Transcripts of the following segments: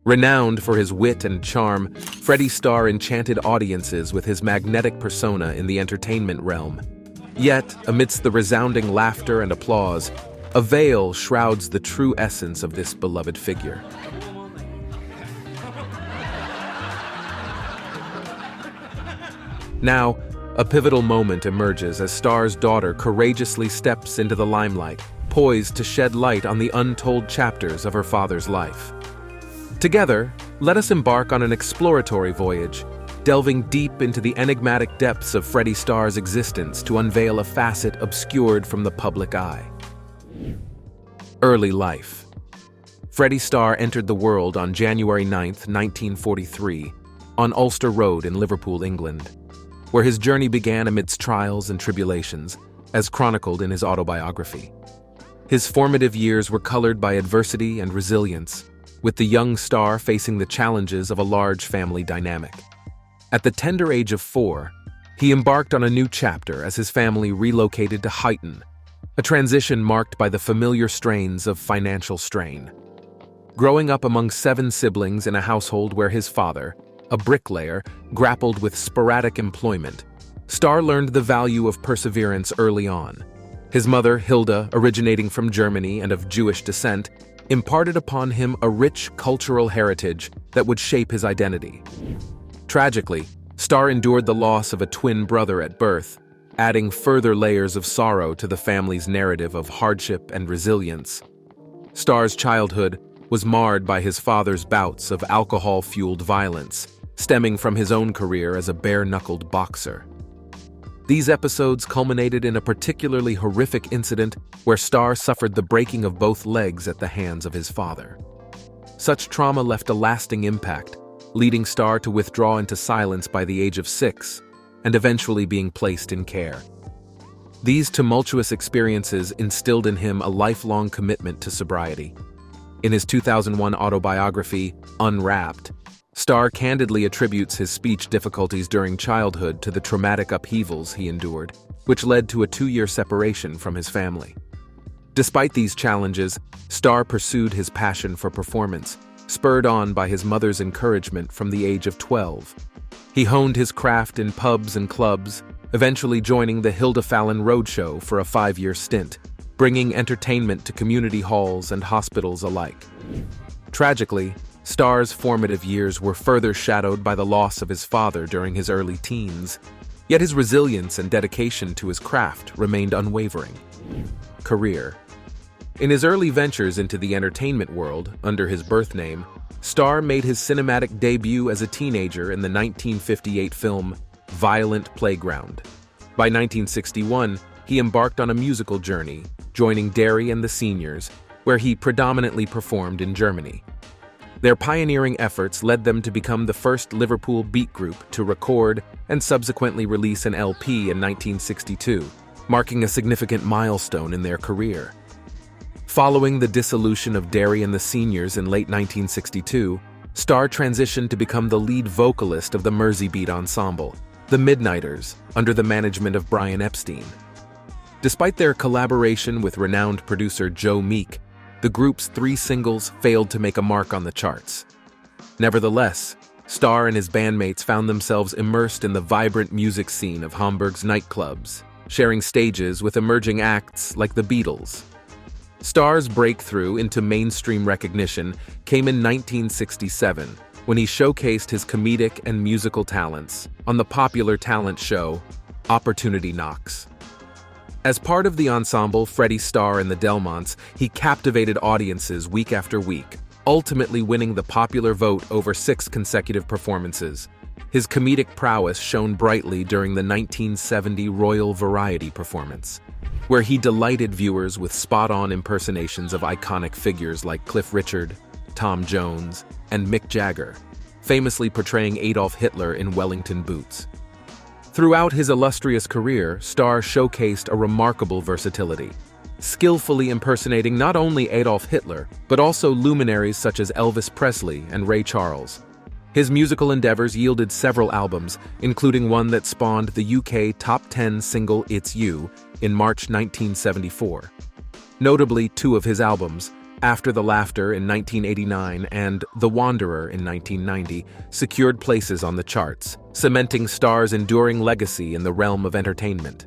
Renowned for his wit and charm, Freddie Starr enchanted audiences with his magnetic persona in the entertainment realm. Yet, amidst the resounding laughter and applause, a veil shrouds the true essence of this beloved figure. Now, a pivotal moment emerges as Starr's daughter courageously steps into the limelight, poised to shed light on the untold chapters of her father's life. Together, let us embark on an exploratory voyage, delving deep into the enigmatic depths of Freddie Starr's existence to unveil a facet obscured from the public eye. Early life. Freddie Starr entered the world on January 9, 1943, on Ulster Road in Liverpool, England, where his journey began amidst trials and tribulations, as chronicled in his autobiography. His formative years were colored by adversity and resilience, with the young Starr facing the challenges of a large family dynamic. At the tender age of 4, he embarked on a new chapter as his family relocated to Huyton, a transition marked by the familiar strains of financial strain. Growing up among 7 siblings in a household where his father, a bricklayer, grappled with sporadic employment, Starr learned the value of perseverance early on. His mother, Hilda, originating from Germany and of Jewish descent, imparted upon him a rich cultural heritage that would shape his identity. Tragically, Starr endured the loss of a twin brother at birth, adding further layers of sorrow to the family's narrative of hardship and resilience. Starr's childhood was marred by his father's bouts of alcohol-fueled violence, stemming from his own career as a bare-knuckled boxer. These episodes culminated in a particularly horrific incident where Starr suffered the breaking of both legs at the hands of his father. Such trauma left a lasting impact, leading Starr to withdraw into silence by the age of 6, and eventually being placed in care. These tumultuous experiences instilled in him a lifelong commitment to sobriety. In his 2001 autobiography, Unwrapped, Starr candidly attributes his speech difficulties during childhood to the traumatic upheavals he endured, which led to a 2-year separation from his family. Despite these challenges, Starr pursued his passion for performance, spurred on by his mother's encouragement from the age of 12. He honed his craft in pubs and clubs, eventually joining the Hilda Fallon Roadshow for a 5-year stint, bringing entertainment to community halls and hospitals alike. Tragically, Starr's formative years were further shadowed by the loss of his father during his early teens, yet his resilience and dedication to his craft remained unwavering. Career. In his early ventures into the entertainment world, under his birth name, Starr made his cinematic debut as a teenager in the 1958 film Violent Playground. By 1961, he embarked on a musical journey, joining Derry and the Seniors, where he predominantly performed in Germany. Their pioneering efforts led them to become the first Liverpool beat group to record and subsequently release an LP in 1962, marking a significant milestone in their career. Following the dissolution of Derry and the Seniors in late 1962, Starr transitioned to become the lead vocalist of the Merseybeat ensemble, the Midnighters, under the management of Brian Epstein. Despite their collaboration with renowned producer Joe Meek, the group's 3 singles failed to make a mark on the charts. Nevertheless, Starr and his bandmates found themselves immersed in the vibrant music scene of Hamburg's nightclubs, sharing stages with emerging acts like the Beatles. Starr's breakthrough into mainstream recognition came in 1967, when he showcased his comedic and musical talents on the popular talent show Opportunity Knocks. As part of the ensemble Freddie Starr and the Delmonts, he captivated audiences week after week, ultimately winning the popular vote over 6 consecutive performances. His comedic prowess shone brightly during the 1970 Royal Variety performance, where he delighted viewers with spot-on impersonations of iconic figures like Cliff Richard, Tom Jones, and Mick Jagger, famously portraying Adolf Hitler in Wellington boots. Throughout his illustrious career, Starr showcased a remarkable versatility, skillfully impersonating not only Adolf Hitler, but also luminaries such as Elvis Presley and Ray Charles. His musical endeavors yielded several albums, including one that spawned the UK top 10 single It's You in March 1974. Notably, 2 of his albums, After the Laughter in 1989 and The Wanderer in 1990 secured places on the charts, cementing Starr's enduring legacy in the realm of entertainment.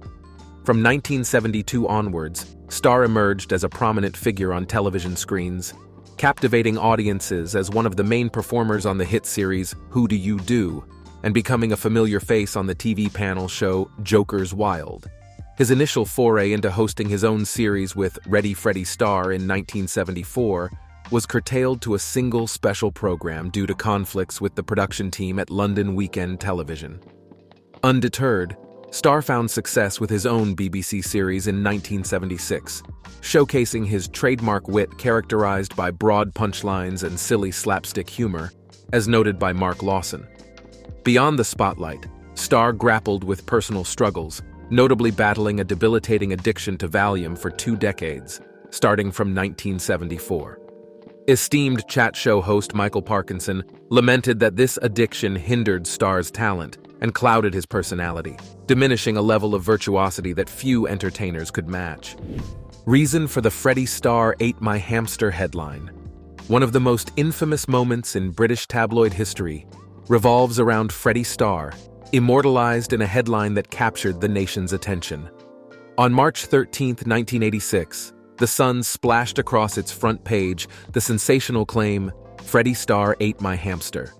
From 1972 onwards, Starr emerged as a prominent figure on television screens, captivating audiences as one of the main performers on the hit series Who Do You Do, and becoming a familiar face on the TV panel show Joker's Wild. His initial foray into hosting his own series with Freddie Starr in 1974 was curtailed to a single special program due to conflicts with the production team at London Weekend Television. Undeterred, Starr found success with his own BBC series in 1976, showcasing his trademark wit characterized by broad punchlines and silly slapstick humor, as noted by Mark Lawson. Beyond the spotlight, Starr grappled with personal struggles, notably battling a debilitating addiction to Valium for 2 decades, starting from 1974. Esteemed chat show host Michael Parkinson lamented that this addiction hindered Starr's talent and clouded his personality, diminishing a level of virtuosity that few entertainers could match. Reason for the Freddie Starr Ate My Hamster headline. One of the most infamous moments in British tabloid history revolves around Freddie Starr, immortalized in a headline that captured the nation's attention. On March 13, 1986, The Sun splashed across its front page the sensational claim, "Freddie Starr ate my hamster."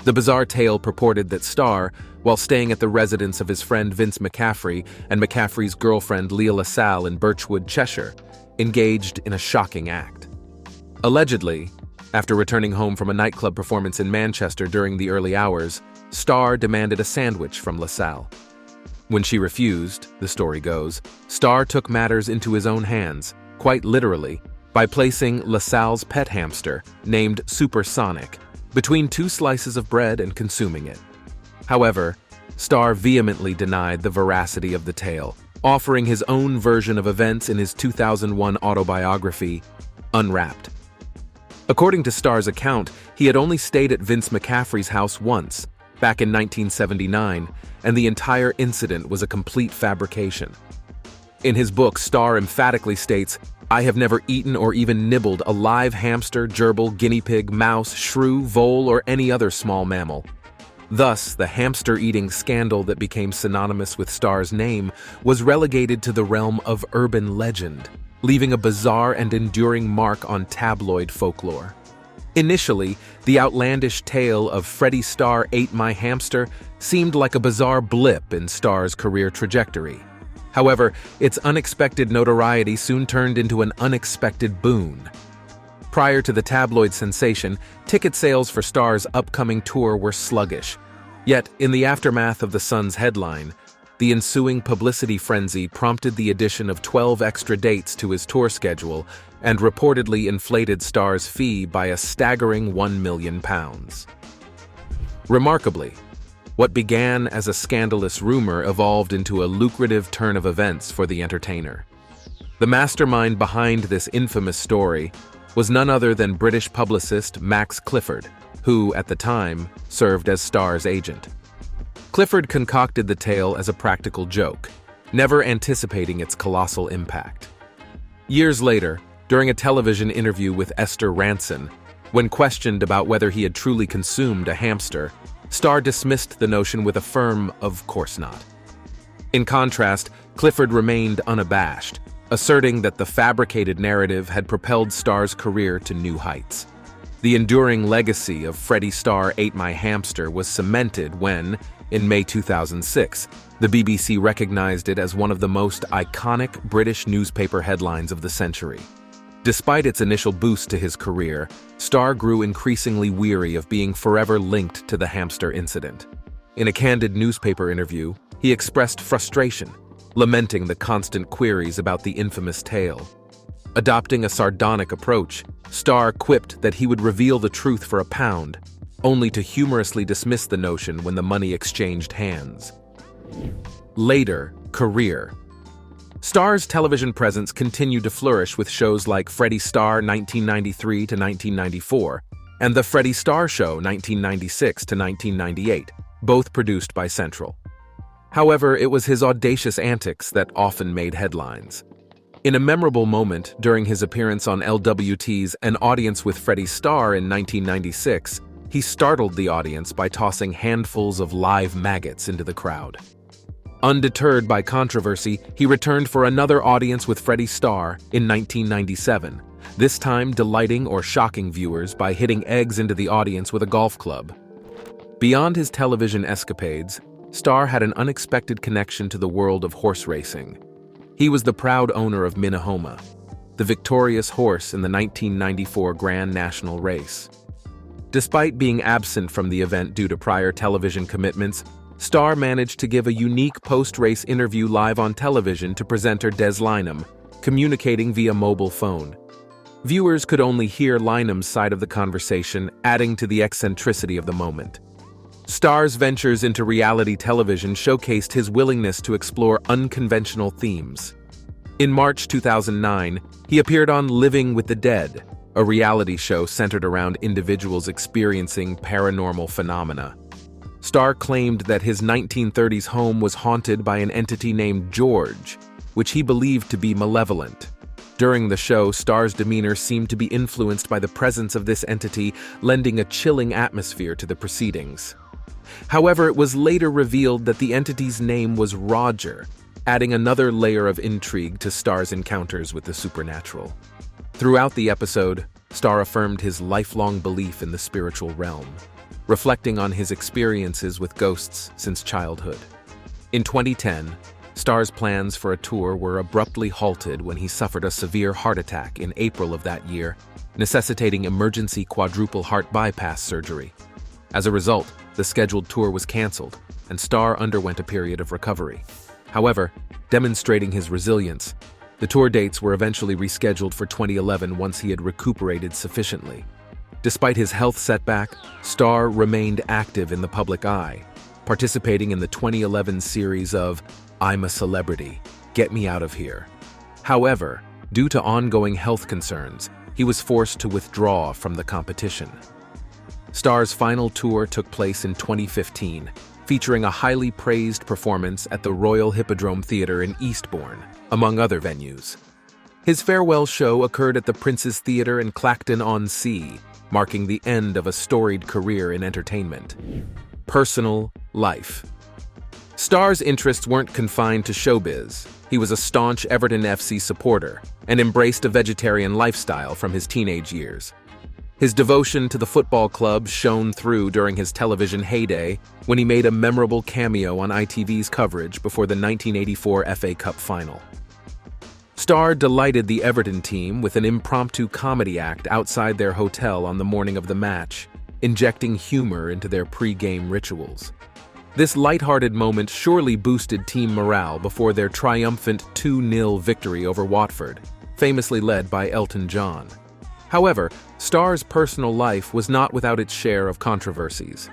The bizarre tale purported that Starr, while staying at the residence of his friend Vince McCaffrey and McCaffrey's girlfriend Leah LaSalle in Birchwood, Cheshire, engaged in a shocking act. Allegedly, after returning home from a nightclub performance in Manchester during the early hours, Starr demanded a sandwich from LaSalle. When she refused, the story goes, Starr took matters into his own hands, quite literally, by placing LaSalle's pet hamster, named Supersonic, between 2 slices of bread and consuming it. However, Starr vehemently denied the veracity of the tale, offering his own version of events in his 2001 autobiography, Unwrapped. According to Starr's account, he had only stayed at Vince McCaffrey's house once, back in 1979, and the entire incident was a complete fabrication. In his book, Starr emphatically states, "I have never eaten or even nibbled a live hamster, gerbil, guinea pig, mouse, shrew, vole, or any other small mammal." Thus, the hamster-eating scandal that became synonymous with Starr's name was relegated to the realm of urban legend, leaving a bizarre and enduring mark on tabloid folklore. Initially, the outlandish tale of Freddie Starr Ate My Hamster seemed like a bizarre blip in Starr's career trajectory. However, its unexpected notoriety soon turned into an unexpected boon. Prior to the tabloid sensation, ticket sales for Starr's upcoming tour were sluggish. Yet, in the aftermath of The Sun's headline, the ensuing publicity frenzy prompted the addition of 12 extra dates to his tour schedule and reportedly inflated Starr's fee by a staggering £1 million. Remarkably, what began as a scandalous rumor evolved into a lucrative turn of events for the entertainer. The mastermind behind this infamous story was none other than British publicist Max Clifford, who, at the time, served as Starr's agent. Clifford concocted the tale as a practical joke, never anticipating its colossal impact. Years later, during a television interview with Esther Ranson, when questioned about whether he had truly consumed a hamster, Starr dismissed the notion with a firm, "Of course not." In contrast, Clifford remained unabashed, asserting that the fabricated narrative had propelled Starr's career to new heights. The enduring legacy of Freddie Starr Ate My Hamster was cemented when, in May 2006, the BBC recognized it as one of the most iconic British newspaper headlines of the century. Despite its initial boost to his career, Starr grew increasingly weary of being forever linked to the hamster incident. In a candid newspaper interview, he expressed frustration, lamenting the constant queries about the infamous tale. Adopting a sardonic approach, Starr quipped that he would reveal the truth for £1, only to humorously dismiss the notion when the money exchanged hands. Later, career. Starr's television presence continued to flourish with shows like Freddie Starr 1993 to 1994 and The Freddie Starr Show 1996 to 1998, both produced by Central. However, it was his audacious antics that often made headlines. In a memorable moment during his appearance on LWT's An Audience with Freddie Starr in 1996, he startled the audience by tossing handfuls of live maggots into the crowd. Undeterred by controversy, he returned for another audience with Freddie Starr in 1997, this time delighting or shocking viewers by hitting eggs into the audience with a golf club. Beyond his television escapades, Starr had an unexpected connection to the world of horse racing. He was the proud owner of Minahoma, the victorious horse in the 1994 Grand National Race. Despite being absent from the event due to prior television commitments, Starr managed to give a unique post-race interview live on television to presenter Des Lynam, communicating via mobile phone. Viewers could only hear Lynam's side of the conversation, adding to the eccentricity of the moment. Starr's ventures into reality television showcased his willingness to explore unconventional themes. In March 2009, he appeared on Living with the Dead, a reality show centered around individuals experiencing paranormal phenomena. Starr claimed that his 1930s home was haunted by an entity named George, which he believed to be malevolent. During the show, Starr's demeanor seemed to be influenced by the presence of this entity, lending a chilling atmosphere to the proceedings. However, it was later revealed that the entity's name was Roger, adding another layer of intrigue to Starr's encounters with the supernatural. Throughout the episode, Starr affirmed his lifelong belief in the spiritual realm, reflecting on his experiences with ghosts since childhood. In 2010, Starr's plans for a tour were abruptly halted when he suffered a severe heart attack in April of that year, necessitating emergency quadruple heart bypass surgery. As a result, the scheduled tour was canceled, and Starr underwent a period of recovery. However, demonstrating his resilience, the tour dates were eventually rescheduled for 2011 once he had recuperated sufficiently. Despite his health setback, Starr remained active in the public eye, participating in the 2011 series of I'm a Celebrity, Get Me Out of Here. However, due to ongoing health concerns, he was forced to withdraw from the competition. Starr's final tour took place in 2015, featuring a highly praised performance at the Royal Hippodrome Theatre in Eastbourne, among other venues. His farewell show occurred at the Prince's Theatre in Clacton-on-Sea, marking the end of a storied career in entertainment. Personal life. Starr's interests weren't confined to showbiz. He was a staunch Everton FC supporter and embraced a vegetarian lifestyle from his teenage years. His devotion to the football club shone through during his television heyday when he made a memorable cameo on ITV's coverage before the 1984 FA Cup final. Starr delighted the Everton team with an impromptu comedy act outside their hotel on the morning of the match, injecting humor into their pre-game rituals. This lighthearted moment surely boosted team morale before their triumphant 2-0 victory over Watford, famously led by Elton John. However, Starr's personal life was not without its share of controversies.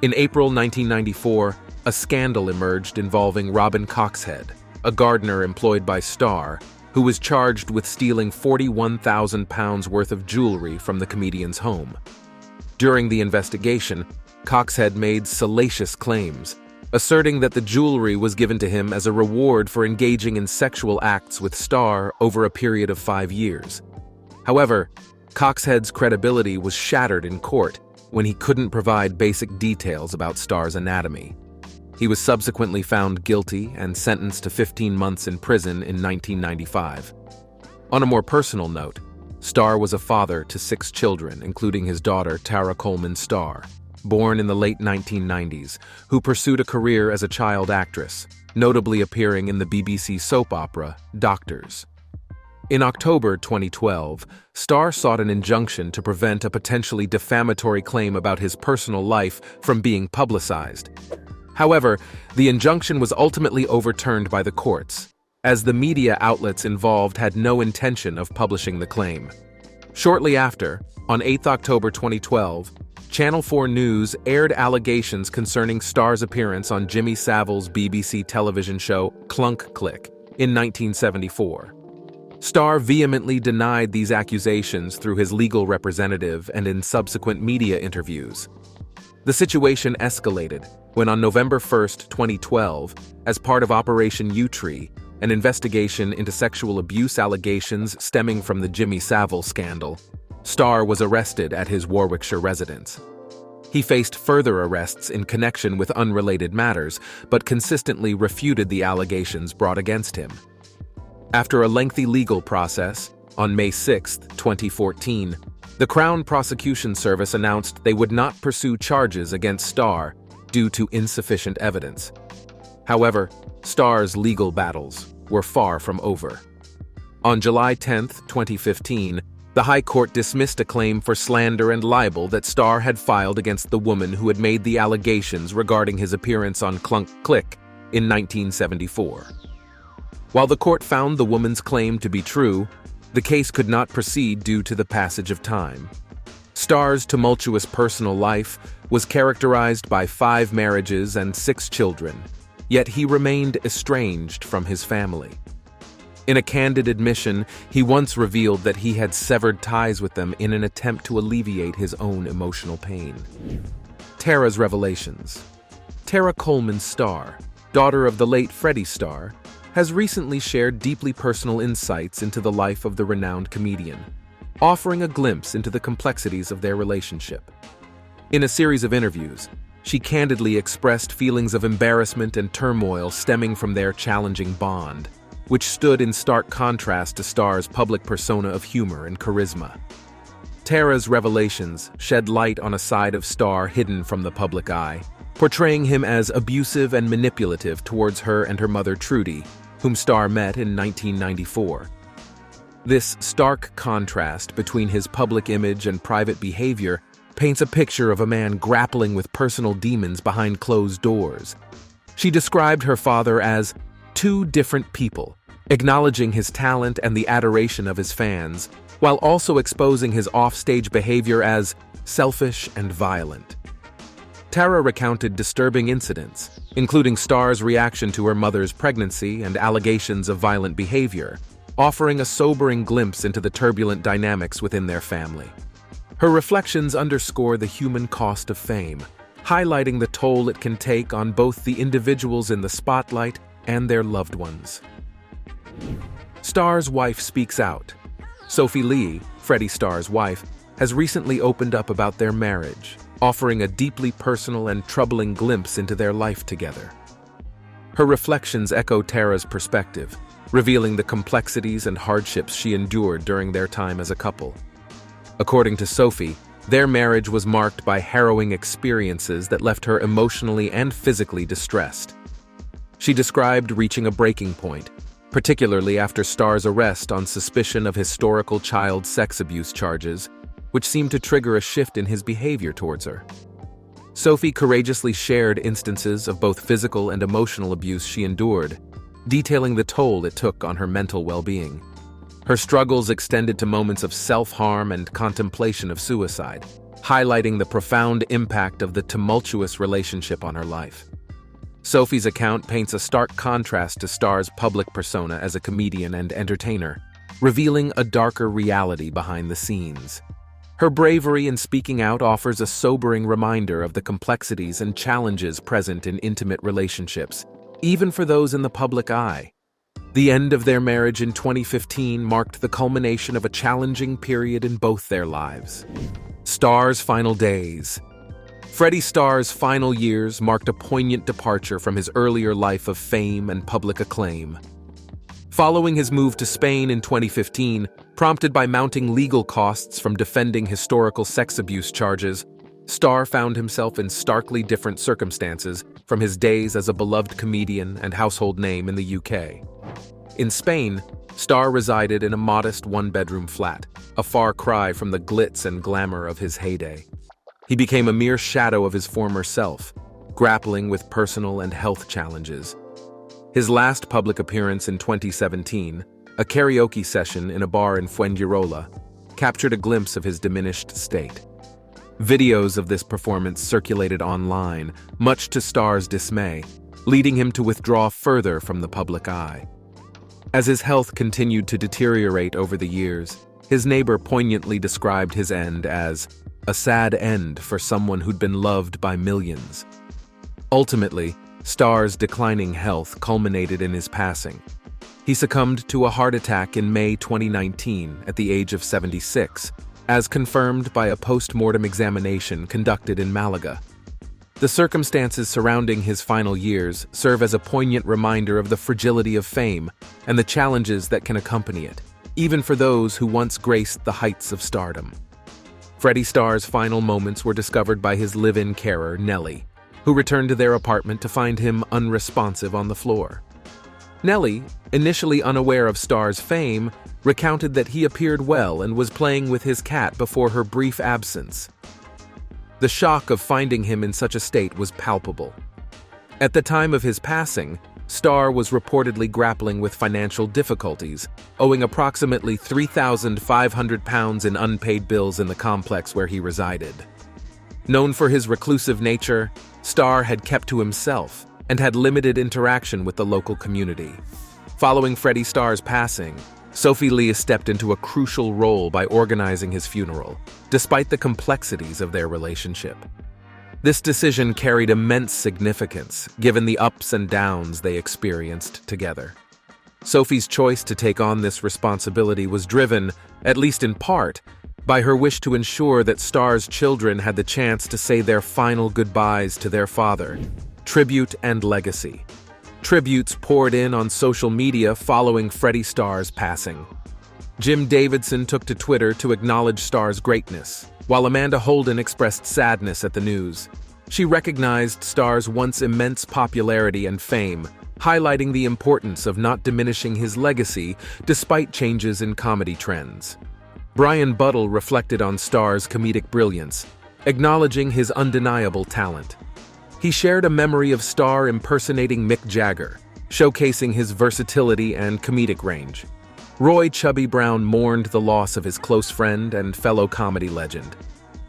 In April 1994, a scandal emerged involving Robin Coxhead, a gardener employed by Starr, who was charged with stealing £41,000 worth of jewelry from the comedian's home. During the investigation, Coxhead made salacious claims, asserting that the jewelry was given to him as a reward for engaging in sexual acts with Starr over a period of 5 years. However, Coxhead's credibility was shattered in court when he couldn't provide basic details about Starr's anatomy. He was subsequently found guilty and sentenced to 15 months in prison in 1995. On a more personal note, Starr was a father to 6 children, including his daughter Tara Coleman Starr, born in the late 1990s, who pursued a career as a child actress, notably appearing in the BBC soap opera Doctors. In October 2012, Starr sought an injunction to prevent a potentially defamatory claim about his personal life from being publicized. However, the injunction was ultimately overturned by the courts, as the media outlets involved had no intention of publishing the claim. Shortly after, on 8 October 2012, Channel 4 News aired allegations concerning Starr's appearance on Jimmy Savile's BBC television show Clunk Click in 1974. Starr vehemently denied these accusations through his legal representative and in subsequent media interviews. The situation escalated when on November 1, 2012, as part of Operation U-Tree, an investigation into sexual abuse allegations stemming from the Jimmy Savile scandal, Starr was arrested at his Warwickshire residence. He faced further arrests in connection with unrelated matters, but consistently refuted the allegations brought against him. After a lengthy legal process, on May 6, 2014, the Crown Prosecution Service announced they would not pursue charges against Starr due to insufficient evidence. However, Starr's legal battles were far from over. On July 10, 2015, the High Court dismissed a claim for slander and libel that Starr had filed against the woman who had made the allegations regarding his appearance on Clunk Click in 1974. While the court found the woman's claim to be true, the case could not proceed due to the passage of time. Starr's tumultuous personal life was characterized by 5 marriages and 6 children, yet he remained estranged from his family. In a candid admission, he once revealed that he had severed ties with them in an attempt to alleviate his own emotional pain. Tara's revelations. Tara Coleman Starr, daughter of the late Freddie Starr, has recently shared deeply personal insights into the life of the renowned comedian, offering a glimpse into the complexities of their relationship. In a series of interviews, she candidly expressed feelings of embarrassment and turmoil stemming from their challenging bond, which stood in stark contrast to Starr's public persona of humor and charisma. Tara's revelations shed light on a side of Starr hidden from the public eye, portraying him as abusive and manipulative towards her and her mother Trudy, whom Starr met in 1994. This stark contrast between his public image and private behavior paints a picture of a man grappling with personal demons behind closed doors. She described her father as 2 different people, acknowledging his talent and the adoration of his fans, while also exposing his offstage behavior as selfish and violent. Tara recounted disturbing incidents, including Starr's reaction to her mother's pregnancy and allegations of violent behavior, offering a sobering glimpse into the turbulent dynamics within their family. Her reflections underscore the human cost of fame, highlighting the toll it can take on both the individuals in the spotlight and their loved ones. Starr's wife speaks out. Sophie Lee, Freddie Starr's wife, has recently opened up about their marriage, offering a deeply personal and troubling glimpse into their life together. Her reflections echo Tara's perspective, revealing the complexities and hardships she endured during their time as a couple. According to Sophie, their marriage was marked by harrowing experiences that left her emotionally and physically distressed. She described reaching a breaking point, particularly after Starr's arrest on suspicion of historical child sex abuse charges, which seemed to trigger a shift in his behavior towards her. Sophie courageously shared instances of both physical and emotional abuse she endured, detailing the toll it took on her mental well-being. Her struggles extended to moments of self-harm and contemplation of suicide, highlighting the profound impact of the tumultuous relationship on her life. Sophie's account paints a stark contrast to Starr's public persona as a comedian and entertainer, revealing a darker reality behind the scenes. Her bravery in speaking out offers a sobering reminder of the complexities and challenges present in intimate relationships, even for those in the public eye. The end of their marriage in 2015 marked the culmination of a challenging period in both their lives. Starr's final days. Freddie Starr's final years marked a poignant departure from his earlier life of fame and public acclaim. Following his move to Spain in 2015, prompted by mounting legal costs from defending historical sex abuse charges, Starr found himself in starkly different circumstances from his days as a beloved comedian and household name in the UK. In Spain, Starr resided in a modest one-bedroom flat, a far cry from the glitz and glamour of his heyday. He became a mere shadow of his former self, grappling with personal and health challenges. His last public appearance in 2017, a karaoke session in a bar in Fuengirola, captured a glimpse of his diminished state. Videos of this performance circulated online, much to Starr's dismay, leading him to withdraw further from the public eye. As his health continued to deteriorate over the years, his neighbor poignantly described his end as a sad end for someone who'd been loved by millions. Ultimately, Starr's declining health culminated in his passing. He succumbed to a heart attack in May 2019 at the age of 76, as confirmed by a post-mortem examination conducted in Malaga. The circumstances surrounding his final years serve as a poignant reminder of the fragility of fame and the challenges that can accompany it, even for those who once graced the heights of stardom. Freddie Starr's final moments were discovered by his live-in carer, Nellie, who returned to their apartment to find him unresponsive on the floor. Nellie, initially unaware of Starr's fame, recounted that he appeared well and was playing with his cat before her brief absence. The shock of finding him in such a state was palpable. At the time of his passing, Starr was reportedly grappling with financial difficulties, owing approximately £3,500 in unpaid bills in the complex where he resided. Known for his reclusive nature, Starr had kept to himself and had limited interaction with the local community. Following Freddie Starr's passing, Sophie Lee stepped into a crucial role by organizing his funeral, despite the complexities of their relationship. This decision carried immense significance, given the ups and downs they experienced together. Sophie's choice to take on this responsibility was driven, at least in part, by her wish to ensure that Starr's children had the chance to say their final goodbyes to their father. Tribute and legacy. Tributes poured in on social media following Freddie Starr's passing. Jim Davidson took to Twitter to acknowledge Starr's greatness, while Amanda Holden expressed sadness at the news. She recognized Starr's once immense popularity and fame, highlighting the importance of not diminishing his legacy despite changes in comedy trends. Brian Buttle reflected on Starr's comedic brilliance, acknowledging his undeniable talent. He shared a memory of Starr impersonating Mick Jagger, showcasing his versatility and comedic range. Roy Chubby Brown mourned the loss of his close friend and fellow comedy legend.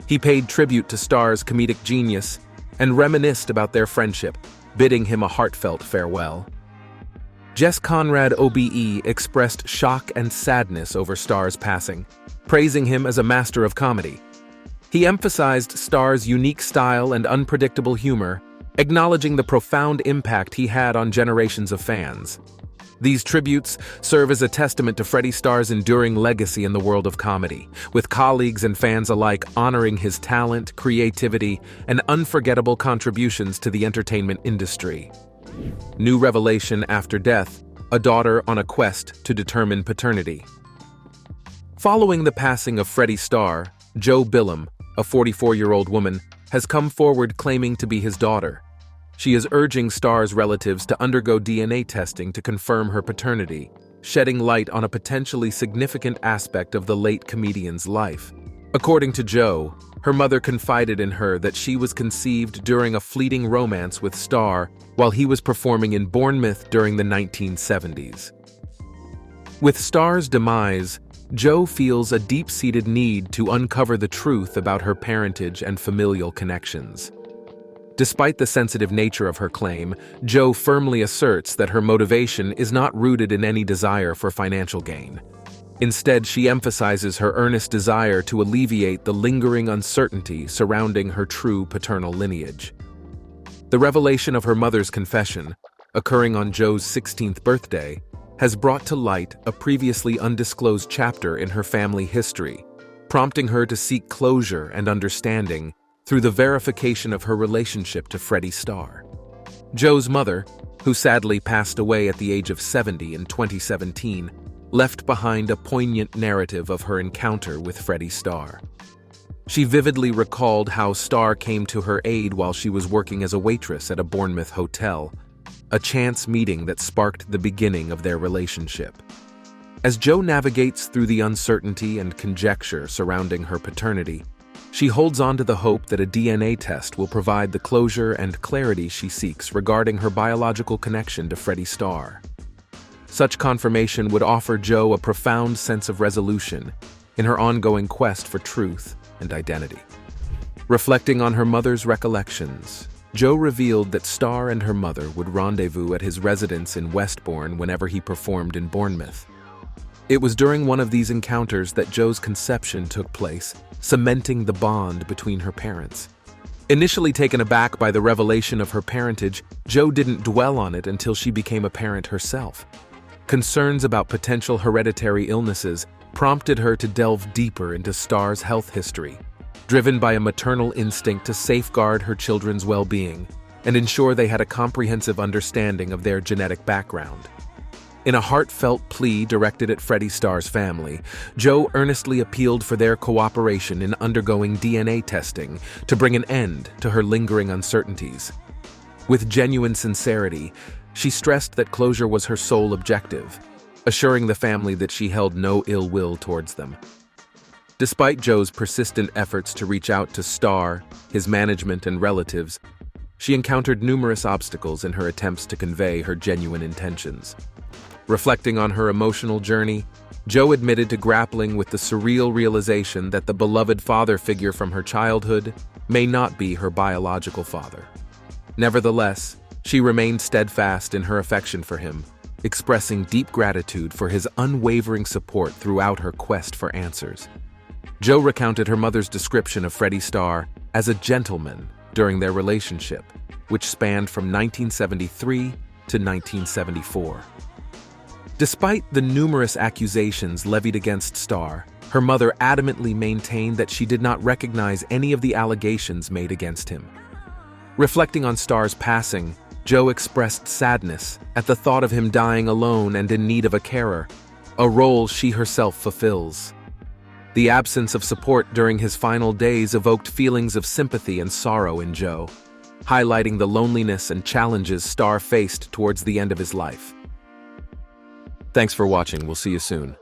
He paid tribute to Starr's comedic genius and reminisced about their friendship, bidding him a heartfelt farewell. Jess Conrad OBE expressed shock and sadness over Starr's passing, praising him as a master of comedy. He emphasized Starr's unique style and unpredictable humor, acknowledging the profound impact he had on generations of fans. These tributes serve as a testament to Freddie Starr's enduring legacy in the world of comedy, with colleagues and fans alike honoring his talent, creativity, and unforgettable contributions to the entertainment industry. New revelation after death: a daughter on a quest to determine paternity. Following the passing of Freddie Starr, Jo Billum, a 44-year-old woman, has come forward claiming to be his daughter. She is urging Starr's relatives to undergo DNA testing to confirm her paternity, shedding light on a potentially significant aspect of the late comedian's life. According to Jo, her mother confided in her that she was conceived during a fleeting romance with Starr while he was performing in Bournemouth during the 1970s. With Starr's demise, Jo feels a deep-seated need to uncover the truth about her parentage and familial connections. Despite the sensitive nature of her claim, Jo firmly asserts that her motivation is not rooted in any desire for financial gain. Instead, she emphasizes her earnest desire to alleviate the lingering uncertainty surrounding her true paternal lineage. The revelation of her mother's confession, occurring on Jo's 16th birthday, has brought to light a previously undisclosed chapter in her family history, prompting her to seek closure and understanding through the verification of her relationship to Freddie Starr. Jo's mother, who sadly passed away at the age of 70 in 2017, left behind a poignant narrative of her encounter with Freddie Starr. She vividly recalled how Starr came to her aid while she was working as a waitress at a Bournemouth hotel, a chance meeting that sparked the beginning of their relationship. As Jo navigates through the uncertainty and conjecture surrounding her paternity, she holds on to the hope that a DNA test will provide the closure and clarity she seeks regarding her biological connection to Freddie Starr. Such confirmation would offer Jo a profound sense of resolution in her ongoing quest for truth and identity. Reflecting on her mother's recollections, Jo revealed that Starr and her mother would rendezvous at his residence in Westbourne whenever he performed in Bournemouth. It was during one of these encounters that Jo's conception took place, cementing the bond between her parents. Initially taken aback by the revelation of her parentage, Jo didn't dwell on it until she became a parent herself. Concerns about potential hereditary illnesses prompted her to delve deeper into Starr's health history, driven by a maternal instinct to safeguard her children's well-being and ensure they had a comprehensive understanding of their genetic background. In a heartfelt plea directed at Freddie Starr's family, Jo earnestly appealed for their cooperation in undergoing DNA testing to bring an end to her lingering uncertainties. With genuine sincerity, she stressed that closure was her sole objective, assuring the family that she held no ill will towards them. Despite Jo's persistent efforts to reach out to Starr, his management, and relatives, she encountered numerous obstacles in her attempts to convey her genuine intentions. Reflecting on her emotional journey, Jo admitted to grappling with the surreal realization that the beloved father figure from her childhood may not be her biological father. Nevertheless, she remained steadfast in her affection for him, expressing deep gratitude for his unwavering support throughout her quest for answers. Jo recounted her mother's description of Freddie Starr as a gentleman during their relationship, which spanned from 1973 to 1974. Despite the numerous accusations levied against Starr, her mother adamantly maintained that she did not recognize any of the allegations made against him. Reflecting on Starr's passing, Jo expressed sadness at the thought of him dying alone and in need of a carer, a role she herself fulfills. The absence of support during his final days evoked feelings of sympathy and sorrow in Jo, highlighting the loneliness and challenges Starr faced towards the end of his life. Thanks for watching. We'll see you soon.